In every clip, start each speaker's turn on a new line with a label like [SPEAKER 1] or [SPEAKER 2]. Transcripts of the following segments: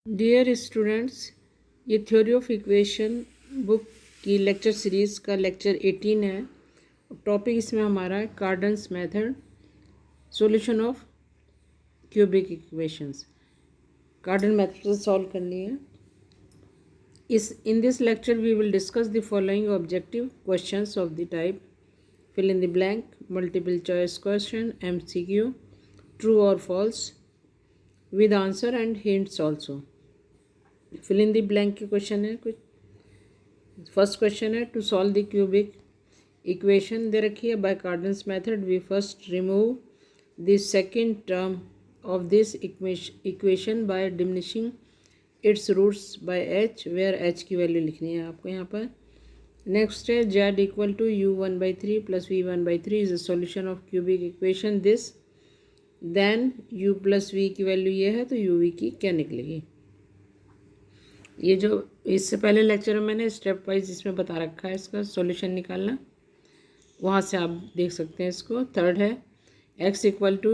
[SPEAKER 1] Dear students, ये theory of equation book की lecture series का लेक्चर 18 है। टॉपिक इसमें हमारा है Cardan's method, solution of cubic equations. Cardan method से सॉल्व करनी है। In this lecture we will discuss the following objective questions of the type fill in the blank, multiple choice question, MCQ, true और false with answer and hints also. Fill in the blank के question है कुछ। First question है, to solve the cubic equation दे रखी है by Cardan's method we first remove the second term of this equation by diminishing its roots by h, where h की value लिखनी है आपको यहाँ पर। नेक्स्ट है z equal to u1/3 plus v1/3 is a solution of cubic equation this, then u plus v की value ये है तो uv की क्या निकलेगी। ये जो इससे पहले लेक्चर में मैंने स्टेप वाइज इसमें बता रखा है इसका सॉल्यूशन निकालना, वहाँ से आप देख सकते हैं इसको। थर्ड है x equal to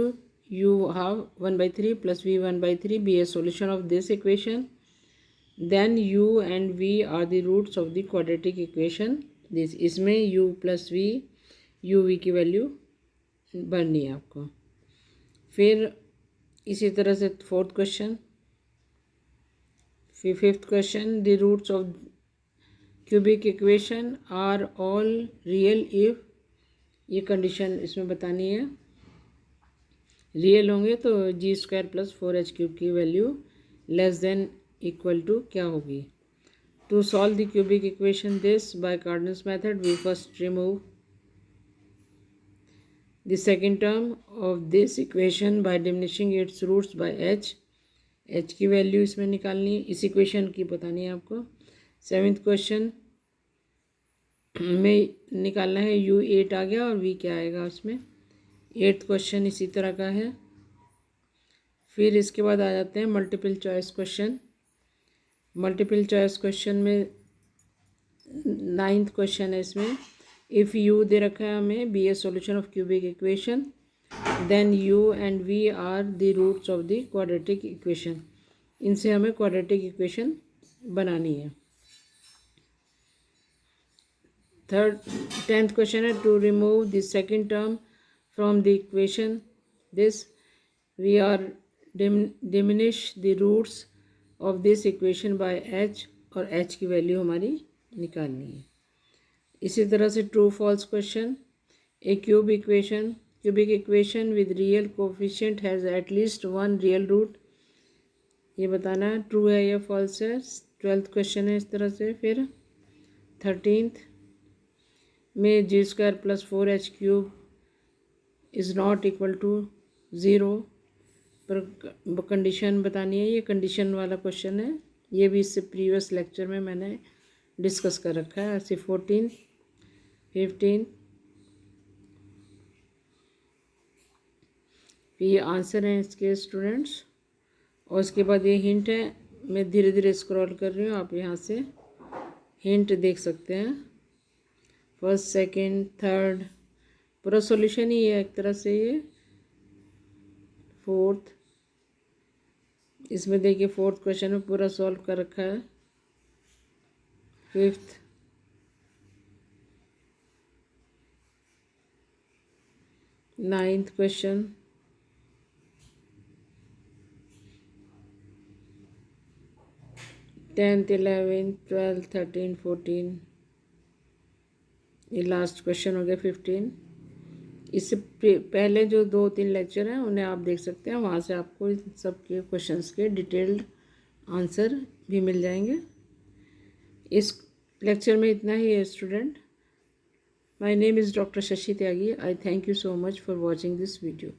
[SPEAKER 1] u12 plus v1/3 be a solution of this equation, then u and v are the roots of the quadratic equation this. इसमें u प्लस v uv की वैल्यू भरनी है आपको। फिर इसी तरह से fourth question, fifth question, the roots of cubic equation are all real if, ये कंडीशन इसमें बतानी है। रियल होंगे तो g² प्लस 4h³ की value less than equal to क्या होगी। To solve the cubic equation this by Cardan's method we first remove the second term of this equation by diminishing its roots by h की value इसमें निकालनी है, इस equation की बतानी है आपको। सेवेंथ क्वेश्चन में निकालना है u8 आ गया और v क्या आएगा उसमें। एट्थ क्वेश्चन इसी तरह का है। फिर इसके बाद आ जाते हैं multiple choice question. Multiple choice question में नाइन्थ क्वेश्चन है इसमें, इफ़ u दे रखा है हमें be a solution of cubic equation, then u and v are the roots of the quadratic equation. इनसे हमें क्वाड्रेटिक इक्वेशन बनानी है। टेंथ क्वेश्चन है, to remove the second term from the equation this we are diminish the roots of this equation by h, और h की value हमारी निकालनी है। इसी तरह से true false question, a cubic equation with real coefficient has at least one real root, ये बताना है ट्रू है या फॉल्स है। ट्वेल्थ क्वेश्चन है इस तरह से। फिर 13th में g² plus 4h³ is not equal to 0 पर कंडीशन बतानी है, ये कंडीशन वाला क्वेश्चन है। ये भी इससे प्रीवियस लेक्चर में मैंने डिस्कस कर रखा है। ऐसे 14, 15 ये आंसर हैं इसके स्टूडेंट्स। और उसके बाद ये हिंट है, मैं धीरे धीरे स्क्रॉल कर रही हूँ, आप यहाँ से हिंट देख सकते हैं। फर्स्ट, सेकंड, थर्ड पूरा सॉल्यूशन ही है एक तरह से। ये फोर्थ, इसमें देखिए फोर्थ क्वेश्चन में पूरा सॉल्व कर रखा है। Fifth, ninth question, 10th, 11th, 12th, 13, 14, ये लास्ट क्वेश्चन हो गया 15। इससे पहले जो 2-3 लेक्चर हैं उन्हें आप देख सकते हैं, वहाँ से आपको इन सब के क्वेश्चंस के डिटेल्ड आंसर भी मिल जाएंगे। इस लेक्चर में इतना ही है student. My name is doctor Shashi Tyagi. I thank you so much for watching this video.